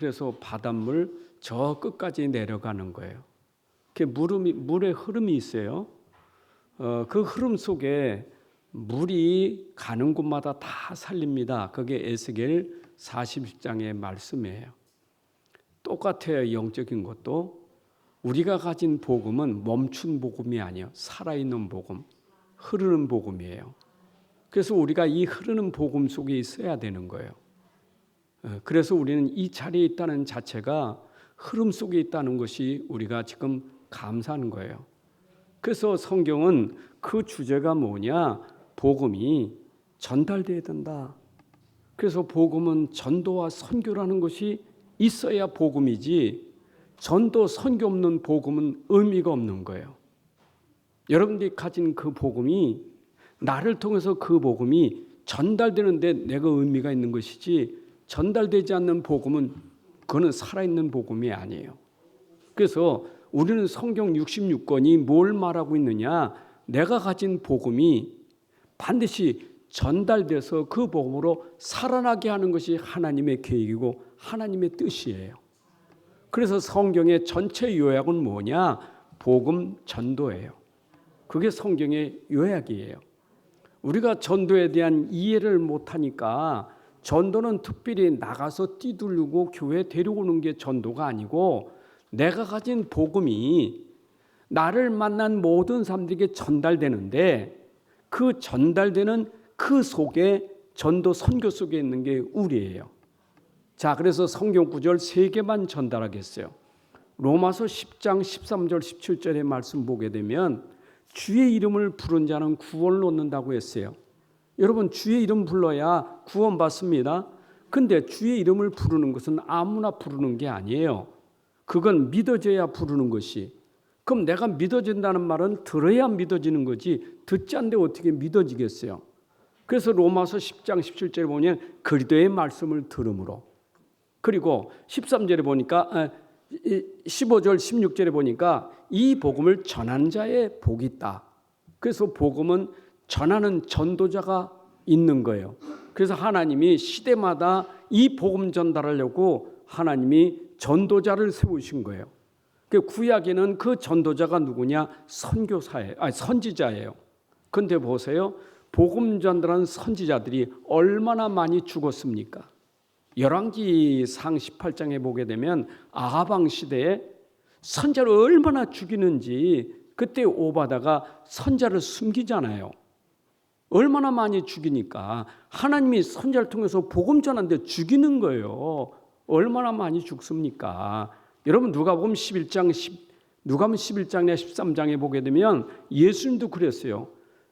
그래서 바닷물 저 끝까지 내려가는 거예요. 물의 흐름이 있어요. 그 흐름 속에 물이 가는 곳마다 다 살립니다. 그게 에스겔 40장의 말씀이에요. 똑같아요. 영적인 것도. 우리가 가진 복음은 멈춘 복음이 아니에요. 살아있는 복음, 흐르는 복음이에요. 그래서 우리가 이 흐르는 복음 속에 있어야 되는 거예요. 그래서 우리는 이 자리에 있다는 자체가 흐름 속에 있다는 것이 우리가 지금 감사하는 거예요. 그래서 성경은 그 주제가 뭐냐? 복음이 전달돼야 된다. 그래서 복음은 전도와 선교라는 것이 있어야 복음이지, 전도 선교 없는 복음은 의미가 없는 거예요. 여러분들이 가진 그 복음이, 나를 통해서 그 복음이 전달되는데 내가 의미가 있는 것이지, 전달되지 않는 복음은 그거는 살아있는 복음이 아니에요. 그래서 우리는 성경 66권이 뭘 말하고 있느냐? 내가 가진 복음이 반드시 전달돼서 그 복음으로 살아나게 하는 것이 하나님의 계획이고 하나님의 뜻이에요. 그래서 성경의 전체 요약은 뭐냐? 복음 전도예요. 그게 성경의 요약이에요. 우리가 전도에 대한 이해를 못하니까, 전도는 특별히 나가서 뛰들고 교회 데려오는 게 전도가 아니고, 내가 가진 복음이 나를 만난 모든 사람들에게 전달되는데, 그 전달되는 그 속에, 전도 선교 속에 있는 게 우리예요. 자, 그래서 성경 구절 3개만 전달하겠어요. 로마서 10장 13절 17절의 말씀 보게 되면 주의 이름을 부른 자는 구원을 얻는다고 했어요. 여러분, 주의 이름 불러야 구원 받습니다. 근데 주의 이름을 부르는 것은 아무나 부르는 게 아니에요. 그건 믿어져야 부르는 것이. 그럼 내가 믿어진다는 말은 들어야 믿어지는 거지, 듣지 않는데 어떻게 믿어지겠어요? 그래서 로마서 10장 17절에 보면 그리스도의 말씀을 들음으로, 그리고 13절에 보니까 15절 16절에 보니까 이 복음을 전하는 자의 복이 있다. 그래서 복음은 전하는 전도자가 있는 거예요. 그래서 하나님이 시대마다 이 복음 전달하려고 하나님이 전도자를 세우신 거예요. 구약에는 그 전도자가 누구냐? 선지자예요. 그런데 보세요. 복음 전달한 선지자들이 얼마나 많이 죽었습니까? 열왕기상 18장에 보게 되면 아합 왕 시대에 선자를 얼마나 죽이는지, 그때 오바다가 선자를 숨기잖아요. 얼마나 많이 죽이니까 하나님이 선자를 통해서 복음 전하는데 죽이는 거예요. 얼마나 많이 죽습니까? 여러분, 누가복음 11장에 13장에 보게 되면 예수님도 그랬어요.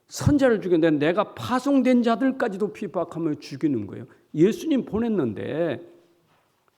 선자를 죽였는데 내가 파송된 자들까지도 핍박하며 죽이는 거예요. 예수님 보냈는데,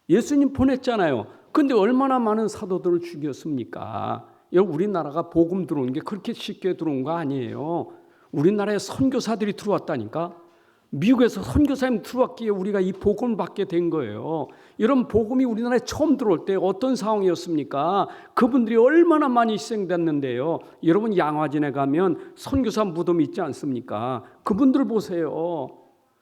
예수님 보냈잖아요. 근데 얼마나 많은 사도들을 죽였습니까? 여러분, 우리나라가 복음 들어오는 게 그렇게 쉽게 들어온 거 아니에요. 우리나라에 선교사들이 들어왔다니까. 미국에서 선교사님 들어왔기에 우리가 이 복음을 받게 된 거예요. 이런 복음이 우리나라에 처음 들어올 때 어떤 상황이었습니까? 그분들이 얼마나 많이 희생됐는데요. 여러분, 양화진에 가면 선교사 무덤이 있지 않습니까? 그분들 보세요.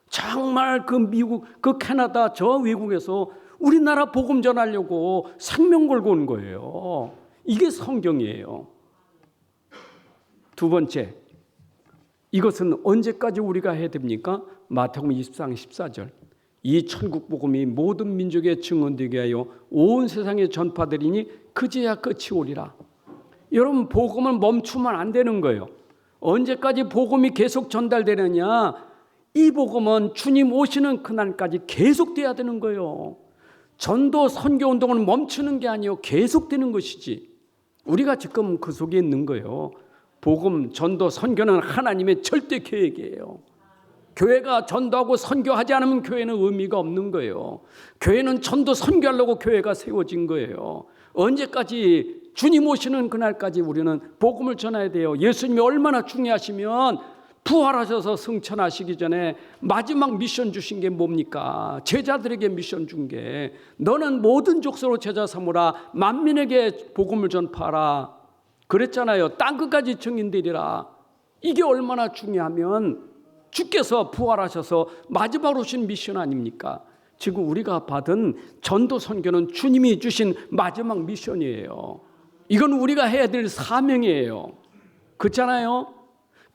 정말 그 미국, 그 캐나다, 저 외국에서 우리나라 복음 전하려고 생명 걸고 온 거예요. 이게 성경이에요. 두 번째, 이것은 언제까지 우리가 해야 됩니까? 마태복음 24장 14절. 이 천국 복음이 모든 민족에 증언되게 하여 온 세상에 전파되리니 그제야 끝이 오리라. 여러분, 복음은 멈추면 안 되는 거예요. 언제까지 복음이 계속 전달되느냐? 이 복음은 주님 오시는 그날까지 계속돼야 되는 거예요. 전도 선교 운동은 멈추는 게 아니에요. 계속되는 것이지. 우리가 지금 그 속에 있는 거예요. 복음, 전도, 선교는 하나님의 절대 계획이에요. 교회가 전도하고 선교하지 않으면 교회는 의미가 없는 거예요. 교회는 전도, 선교하려고 교회가 세워진 거예요. 언제까지? 주님 오시는 그날까지 우리는 복음을 전해야 돼요. 예수님이 얼마나 중요하시면 부활하셔서 승천하시기 전에 마지막 미션 주신 게 뭡니까? 제자들에게 미션 준 게, 너는 모든 족속으로 제자 삼으라, 만민에게 복음을 전파하라 그랬잖아요. 땅끝까지 증인되리라. 이게 얼마나 중요하면 주께서 부활하셔서 마지막으로 오신 미션 아닙니까? 지금 우리가 받은 전도 선교는 주님이 주신 마지막 미션이에요. 이건 우리가 해야 될 사명이에요. 그렇잖아요?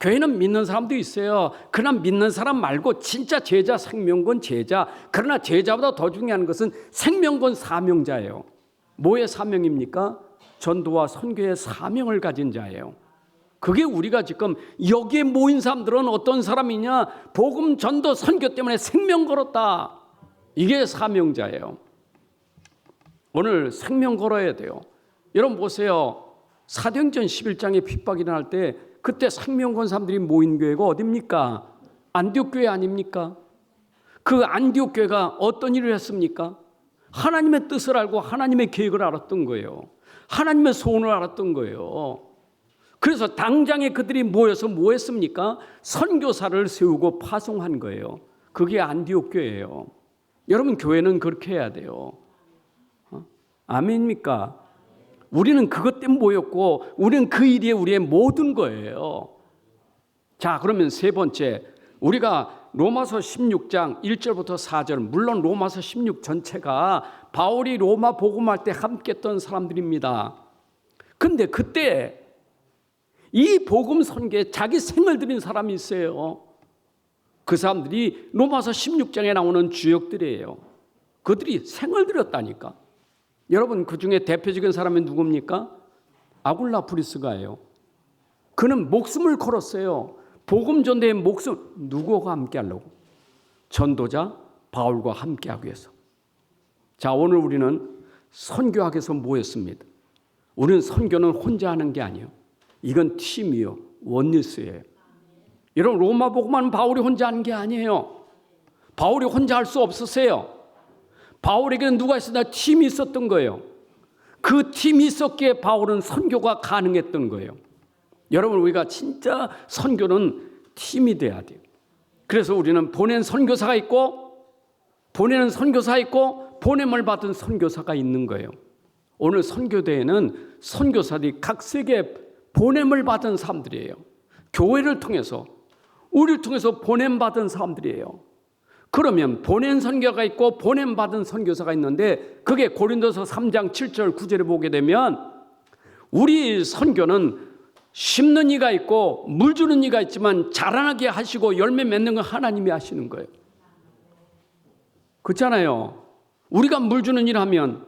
교회는 믿는 사람도 있어요. 그러나 믿는 사람 말고 진짜 제자, 생명건 제자. 그러나 제자보다 더 중요한 것은 생명건 사명자예요. 뭐의 사명입니까? 전도와 선교의 사명을 가진 자예요. 그게 우리가 지금 여기에 모인 사람들은 어떤 사람이냐? 복음, 전도, 선교 때문에 생명 걸었다. 이게 사명자예요. 오늘 생명 걸어야 돼요. 여러분 보세요. 사도행전 11장에 핍박이 일어날 때 그때 생명 건 사람들이 모인 교회가 어디입니까? 안디옥 교회 아닙니까? 그 안디옥 교회가 어떤 일을 했습니까? 하나님의 뜻을 알고 하나님의 계획을 알았던 거예요. 하나님의 소원을 알았던 거예요. 그래서 당장에 그들이 모여서 뭐 했습니까? 선교사를 세우고 파송한 거예요. 그게 안디옥 교회예요. 여러분 교회는 그렇게 해야 돼요. 아멘입니까? 우리는 그것 때문에 모였고 우리는 그 일이 우리의 모든 거예요. 자, 그러면 세 번째, 우리가 로마서 16장 1절부터 4절, 물론 로마서 16 전체가 바울이 로마 복음할 때 함께 했던 사람들입니다. 근데 그때 이 복음 선교에 자기 생을 들인 사람이 있어요. 그 사람들이 로마서 16장에 나오는 주역들이에요. 그들이 생을 들였다니까. 여러분 그 중에 대표적인 사람이 누굽니까? 아굴라 브리스가예요. 그는 목숨을 걸었어요. 복음 전도의 목숨. 누구와 함께 하려고? 전도자 바울과 함께 하기 위해서. 자, 오늘 우리는 선교하기 위해서 모였습니다. 우리는 선교는 혼자 하는 게 아니에요. 이건 팀이요, 원리스예요. 여러분 로마 복음은 바울이 혼자 하는 게 아니에요. 바울이 혼자 할 수 없었어요. 바울에게는 누가 있었나? 팀이 있었던 거예요. 그 팀이 있었기에 바울은 선교가 가능했던 거예요. 여러분 우리가 진짜 선교는 팀이 돼야 돼요. 그래서 우리는 보낸 선교사가 있고 보내는 선교사가 있고 보냄을 받은 선교사가 있는 거예요. 오늘 선교대회는 선교사들이 각 세계 보냄을 받은 사람들이에요. 교회를 통해서 우리를 통해서 보냄받은 사람들이에요. 그러면 보낸 선교가 있고 보냄받은 선교사가 있는데 그게 고린도서 3장 7절 9절에 보게 되면 우리 선교는 심는 이가 있고 물 주는 이가 있지만 자라나게 하시고 열매 맺는 건 하나님이 하시는 거예요. 그렇잖아요. 우리가 물 주는 일 하면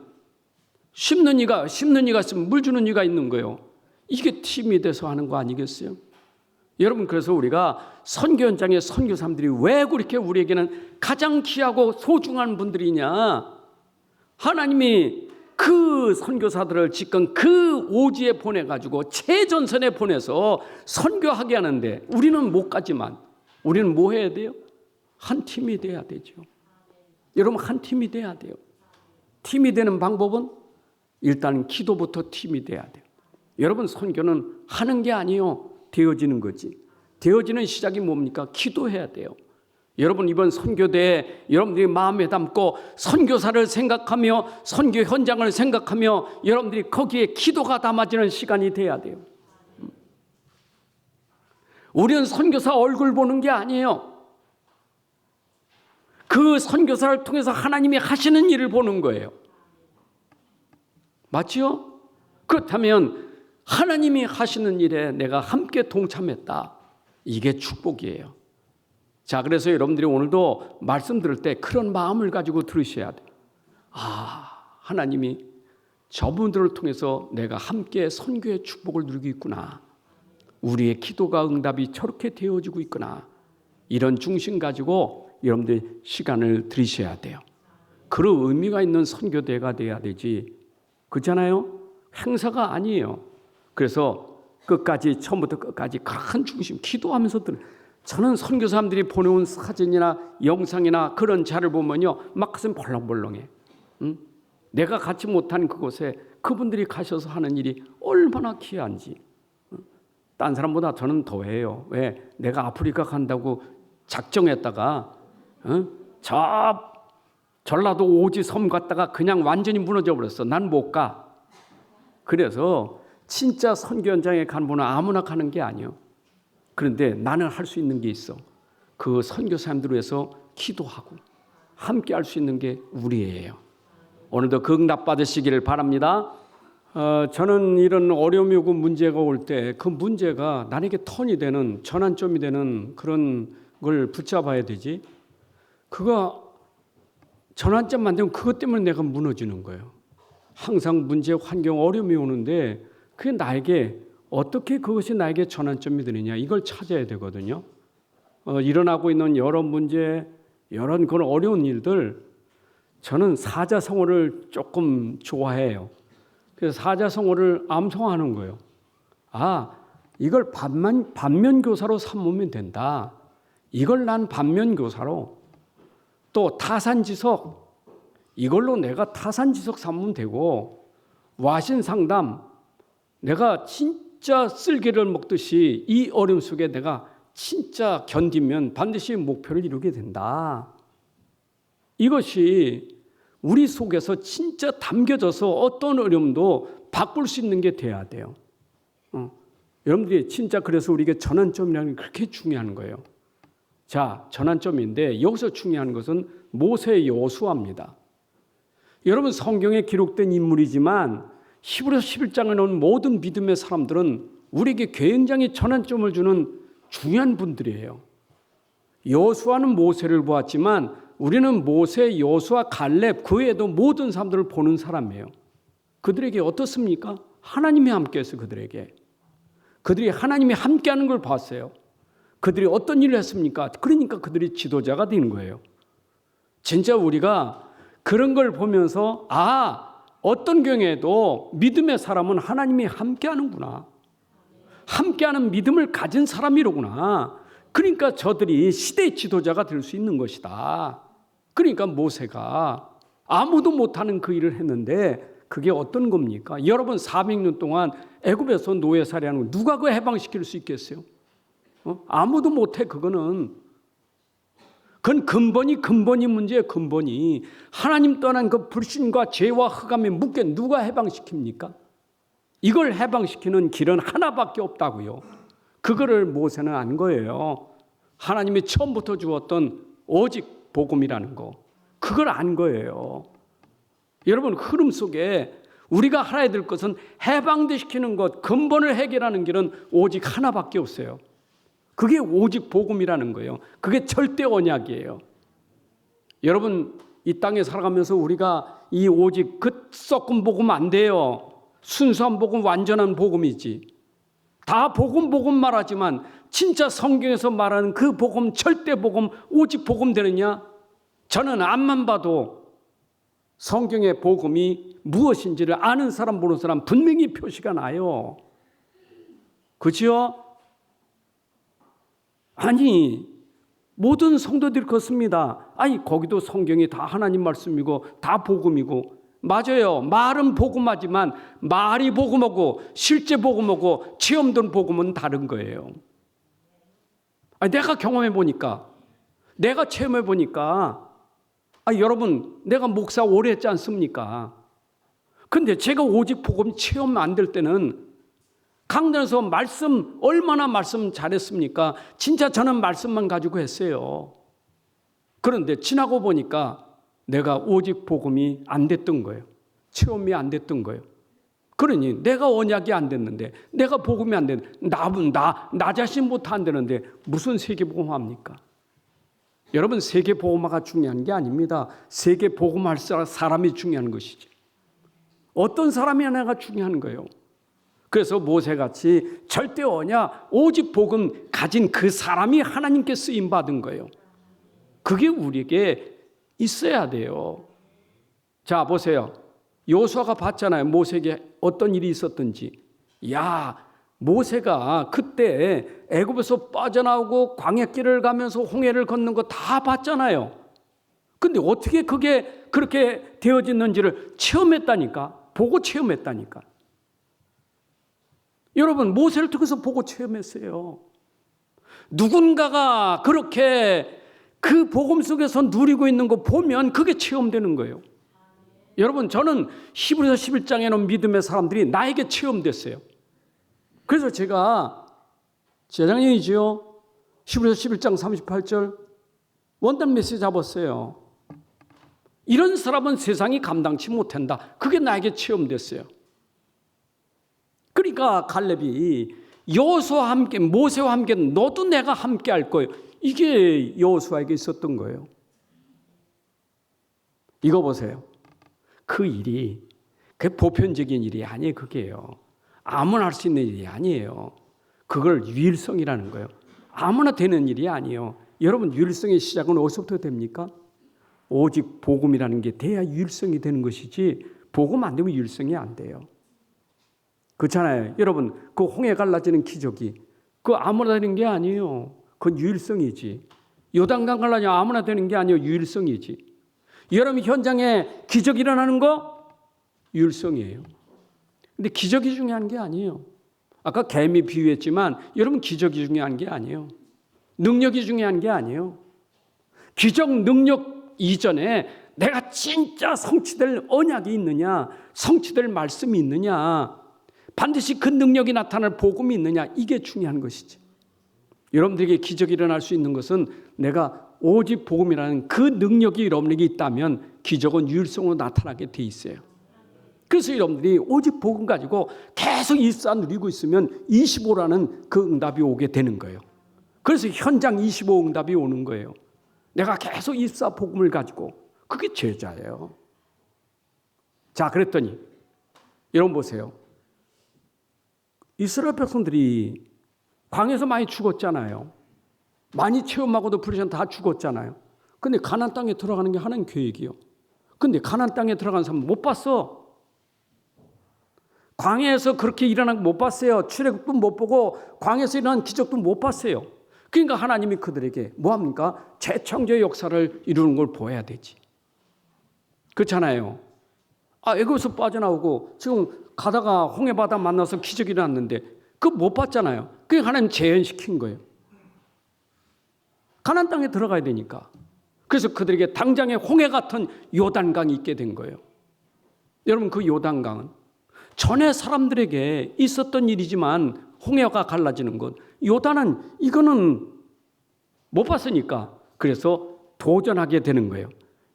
심는 이가 있으면 물 주는 이가 있는 거예요. 이게 팀이 돼서 하는 거 아니겠어요? 여러분 그래서 우리가 선교 현장의 선교사님들이 왜 그렇게 우리에게는 가장 귀하고 소중한 분들이냐? 하나님이 그 선교사들을 지금 그 오지에 보내가지고 최전선에 보내서 선교하게 하는데 우리는 못 가지만 우리는 뭐 해야 돼요? 한 팀이 돼야 되죠. 여러분 한 팀이 돼야 돼요. 팀이 되는 방법은 일단 기도부터 팀이 돼야 돼요. 여러분 선교는 하는 게 아니에요. 되어지는 거지. 되어지는 시작이 뭡니까? 기도해야 돼요. 여러분 이번 선교대에 여러분들이 마음에 담고 선교사를 생각하며 선교 현장을 생각하며 여러분들이 거기에 기도가 담아지는 시간이 돼야 돼요. 우리는 선교사 얼굴 보는 게 아니에요. 그 선교사를 통해서 하나님이 하시는 일을 보는 거예요. 맞지요? 그렇다면 하나님이 하시는 일에 내가 함께 동참했다. 이게 축복이에요. 자, 그래서 여러분들이 오늘도 말씀 들을 때 그런 마음을 가지고 들으셔야 돼요. 아, 하나님이 저분들을 통해서 내가 함께 선교의 축복을 누리고 있구나. 우리의 기도가 응답이 저렇게 되어지고 있구나. 이런 중심 가지고 여러분들이 시간을 들이셔야 돼요. 그런 의미가 있는 선교대가 돼야 되지. 그렇잖아요? 행사가 아니에요. 그래서 끝까지 처음부터 끝까지 큰 중심 기도하면서 저는 선교사님들이 보내온 사진이나 영상이나 그런 자를 보면요 막 가슴 벌렁벌렁해. 내가 가지 못한 그곳에 그분들이 가셔서 하는 일이 얼마나 귀한지. 딴 사람보다 저는 더해요. 왜? 내가 아프리카 간다고 작정했다가 저 전라도 오지 섬 갔다가 그냥 완전히 무너져 버렸어. 난 못 가. 그래서 진짜 선교 현장에 간 분은 아무나 가는 게 아니에요. 그런데 나는 할 수 있는 게 있어. 그 선교사님들을 위해서 기도하고 함께 할 수 있는 게 우리예요. 오늘도 극락 받으시기를 바랍니다. 저는 이런 어려움이 오고 문제가 올 때 그 문제가 나에게 턴이 되는 전환점이 되는 그런 걸 붙잡아야 되지. 그거 전환점 만들면 그것 때문에 내가 무너지는 거예요. 항상 문제, 환경, 어려움이 오는데 그게 나에게 어떻게 그것이 나에게 전환점이 되느냐 이걸 찾아야 되거든요. 일어나고 있는 여러 문제, 여러 그런 어려운 일들 저는 사자성어를 조금 좋아해요. 그래서 사자성어를 암송하는 거예요. 이걸 반면교사로 삼으면 된다. 이걸 난 반면교사로 또 타산지석 이걸로 내가 타산지석 삼으면 되고 와신상담 내가 진짜 쓸개를 먹듯이 이 어려움 속에 내가 진짜 견디면 반드시 목표를 이루게 된다. 이것이 우리 속에서 진짜 담겨져서 어떤 어려움도 바꿀 수 있는 게 돼야 돼요. 여러분들이 진짜 그래서 우리에게 전환점이라는 게 그렇게 중요한 거예요. 자, 전환점인데 여기서 중요한 것은 모세 여호수아입니다. 여러분 성경에 기록된 인물이지만 히브리서 11장에 나온 모든 믿음의 사람들은 우리에게 굉장히 전환점을 주는 중요한 분들이에요. 여호수아는 모세를 보았지만 우리는 모세, 여호수아, 갈렙 그 외에도 모든 사람들을 보는 사람이에요. 그들에게 어떻습니까? 하나님이 함께해서 그들이 하나님이 함께하는 걸 봤어요. 그들이 어떤 일을 했습니까? 그러니까 그들이 지도자가 되는 거예요. 진짜 우리가 그런 걸 보면서 어떤 경우에도 믿음의 사람은 하나님이 함께하는구나. 함께하는 믿음을 가진 사람이로구나. 그러니까 저들이 시대의 지도자가 될 수 있는 것이다. 그러니까 모세가 아무도 못하는 그 일을 했는데 그게 어떤 겁니까? 여러분 400년 동안 애굽에서 노예살이하는 거 누가 그 해방시킬 수 있겠어요? 아무도 못해. 그건 근본이 문제예요. 근본이 하나님 떠난 그 불신과 죄와 흑암의 묶여 누가 해방시킵니까? 이걸 해방시키는 길은 하나밖에 없다고요. 그거를 모세는 안 거예요. 하나님이 처음부터 주었던 오직 복음이라는 거 그걸 안 거예요. 여러분 흐름 속에 우리가 알아야 될 것은 해방시키는 것 근본을 해결하는 길은 오직 하나밖에 없어요. 그게 오직 복음이라는 거예요. 그게 절대 언약이에요. 여러분 이 땅에 살아가면서 우리가 이 오직 그 섞은 복음 안 돼요. 순수한 복음 완전한 복음이지. 다 복음 말하지만 진짜 성경에서 말하는 그 복음 절대 복음 오직 복음 되느냐? 저는 앞만 봐도 성경의 복음이 무엇인지를 아는 사람 보는 사람 분명히 표시가 나요. 그렇죠? 아니 모든 성도들이 그렇습니다. 거기도 성경이 다 하나님 말씀이고 다 복음이고 맞아요. 말은 복음하지만 말이 복음하고 실제 복음하고 체험된 복음은 다른 거예요. 내가 경험해 보니까 내가 체험해 보니까 여러분 내가 목사 오래 했지 않습니까? 근데 제가 오직 복음 체험 안 될 때는 강단에서 얼마나 말씀 잘했습니까? 진짜 저는 말씀만 가지고 했어요. 그런데 지나고 보니까 내가 오직 복음이 안 됐던 거예요. 체험이 안 됐던 거예요. 그러니 내가 언약이 안 됐는데 내가 복음이 안 됐는데 나 자신부터 안 되는데 무슨 세계복음화입니까? 여러분 세계복음화가 중요한 게 아닙니다. 세계복음할 사람이 중요한 것이지. 어떤 사람이 하나가 중요한 거예요. 그래서 모세같이 절대 언약 오직 복음 가진 그 사람이 하나님께 쓰임받은 거예요. 그게 우리에게 있어야 돼요. 자 보세요. 여호수아가 봤잖아요. 모세에게 어떤 일이 있었던지. 모세가 그때 애굽에서 빠져나오고 광야길을 가면서 홍해를 걷는 거 다 봤잖아요. 근데 어떻게 그게 그렇게 되어졌는지를 체험했다니까. 보고 체험했다니까. 여러분 모세를 통해서 보고 체험했어요. 누군가가 그렇게 그 복음 속에서 누리고 있는 거 보면 그게 체험되는 거예요. 여러분 저는 히브리서 11장에 놓은 믿음의 사람들이 나에게 체험됐어요. 그래서 제가 재작년이지요. 히브리서 11장 38절 원단 메시지 잡았어요. 이런 사람은 세상이 감당치 못한다. 그게 나에게 체험됐어요. 그러니까 갈렙이 여호수아와 함께, 모세와 함께 너도 내가 함께 할 거예요. 이게 여호수아에게 있었던 거예요. 이거 보세요. 그 일이 그 보편적인 일이 아니에요. 그게요. 아무나 할 수 있는 일이 아니에요. 그걸 유일성이라는 거예요. 아무나 되는 일이 아니에요. 여러분, 유일성의 시작은 어디서부터 됩니까? 오직 복음이라는 게 돼야 유일성이 되는 것이지, 복음 안 되면 유일성이 안 돼요. 그렇잖아요. 여러분, 그 홍해 갈라지는 기적이 그 아무나 되는 게 아니에요. 그건 유일성이지. 요단강 갈라지면 아무나 되는 게 아니에요. 유일성이지. 여러분, 현장에 기적이 일어나는 거 유일성이에요. 근데 기적이 중요한 게 아니에요. 아까 개미 비유했지만 여러분, 기적이 중요한 게 아니에요. 능력이 중요한 게 아니에요. 기적 능력 이전에 내가 진짜 성취될 언약이 있느냐, 성취될 말씀이 있느냐, 반드시 그 능력이 나타날 복음이 있느냐, 이게 중요한 것이지. 여러분들에게 기적이 일어날 수 있는 것은 내가 오직 복음이라는 그 능력이 여러분에게 있다면 기적은 유일성으로 나타나게 돼 있어요. 그래서 여러분들이 오직 복음 가지고 계속 일사 누리고 있으면 25라는 그 응답이 오게 되는 거예요. 그래서 현장 25 응답이 오는 거예요. 내가 계속 일사 복음을 가지고, 그게 제자예요. 자, 그랬더니 여러분 보세요. 이스라엘 백성들이 광야에서 많이 죽었잖아요. 많이 체험하고도 프리션 다 죽었잖아요. 근데 가나안 땅에 들어가는 게 하나님 계획이요. 근데 가나안 땅에 들어간 사람 못 봤어. 광야에서 그렇게 일어난 거 못 봤어요. 출애굽도 못 보고 광야에서 일어난 기적도 못 봤어요. 그러니까 하나님이 그들에게 뭐합니까? 재창조의 역사를 이루는 걸 보여야 되지. 그렇잖아요. 애굽에서 빠져나오고 지금 가다가 홍해바다 만나서 기적이 일어났는데 그거 못 봤잖아요. 그게 하나님 재현시킨 거예요. 가나안 땅에 들어가야 되니까. 그래서 그들에게 당장에 홍해 같은 요단강이 있게 된 거예요. 여러분, 그 요단강은 전에 사람들에게 있었던 일이지만 홍해가 갈라지는 것, 요단은 이거는 못 봤으니까 그래서 도전하게 되는 거예요.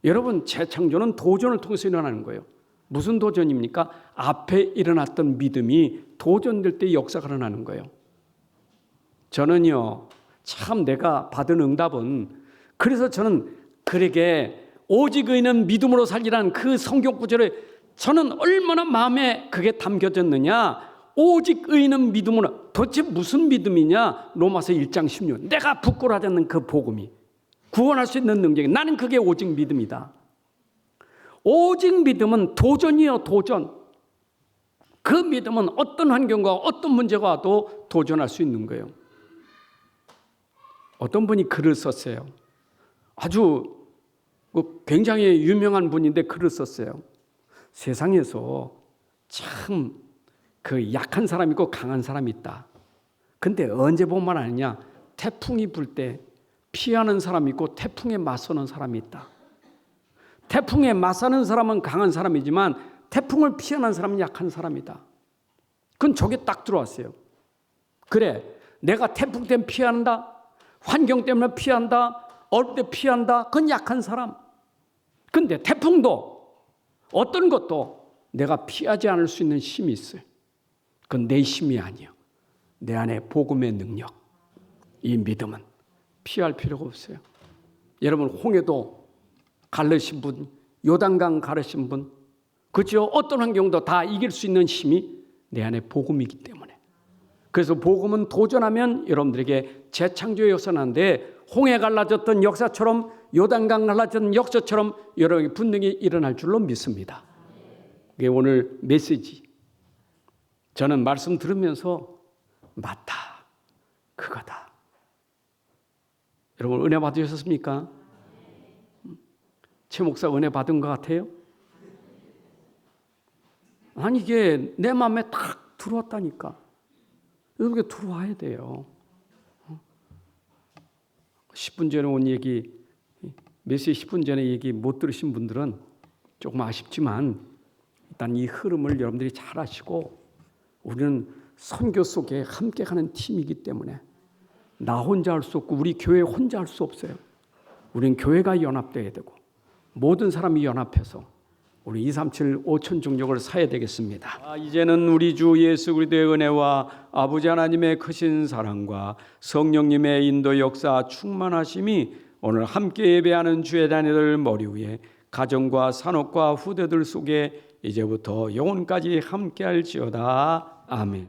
여러분, 재창조는 도전을 통해서 일어나는 거예요. 무슨 도전입니까? 앞에 일어났던 믿음이 도전될 때 역사가 일어나는 거예요. 저는요, 참 내가 받은 응답은, 그래서 저는 그에게 오직 의인은 믿음으로 살리라는 그 성경 구절에 저는 얼마나 마음에 그게 담겨졌느냐. 오직 의인은 믿음으로. 도대체 무슨 믿음이냐? 로마서 1장 16. 내가 부끄러워하지 않는 그 복음이 구원할 수 있는 능력이, 나는 그게 오직 믿음이다. 오직 믿음은 도전이에요. 도전. 그 믿음은 어떤 환경과 어떤 문제가 와도 도전할 수 있는 거예요. 어떤 분이 글을 썼어요. 아주 굉장히 유명한 분인데 글을 썼어요. 세상에서 참 그 약한 사람이 있고 강한 사람이 있다. 근데 언제 보면 아느냐? 태풍이 불 때 피하는 사람이 있고 태풍에 맞서는 사람이 있다. 태풍에 맞서는 사람은 강한 사람이지만 태풍을 피하는 사람은 약한 사람이다. 그건 저게 딱 들어왔어요. 그래, 내가 태풍 때문에 피한다, 환경 때문에 피한다, 어릴 때 피한다, 그건 약한 사람. 근데 태풍도 어떤 것도 내가 피하지 않을 수 있는 힘이 있어요. 그건 내 힘이 아니에요. 내 안에 복음의 능력, 이 믿음은 피할 필요가 없어요. 여러분, 홍해도 가르신 분, 요단강 가르신 분, 그죠? 어떤 환경도 다 이길 수 있는 힘이 내 안에 복음이기 때문에. 그래서 복음은 도전하면 여러분들에게 재창조의 역사는 하는데, 홍해 갈라졌던 역사처럼, 요단강 갈라졌던 역사처럼 여러분에게 분명히 일어날 줄로 믿습니다. 그게 오늘 메시지. 저는 말씀 들으면서 맞다, 그거다. 여러분, 은혜 받으셨습니까? 최 목사 은혜 받은 것 같아요? 아니, 이게 내 마음에 딱 들어왔다니까. 여러분께 들어와야 돼요. 10분 전에 온 얘기, 메시지 10분 전에 얘기 못 들으신 분들은 조금 아쉽지만 일단 이 흐름을 여러분들이 잘 아시고, 우리는 선교 속에 함께 가는 팀이기 때문에 나 혼자 할 수 없고 우리 교회 혼자 할 수 없어요. 우리는 교회가 연합돼야 되고 모든 사람이 연합해서 우리 237 5천 중력을 사야 되겠습니다. 이제는 우리 주 예수 그리스도의 은혜와 아버지 하나님의 크신 사랑과 성령님의 인도 역사 충만하심이 오늘 함께 예배하는 주의 자녀들 머리 위에 가정과 산업과 후대들 속에 이제부터 영혼까지 함께할지어다. 아멘.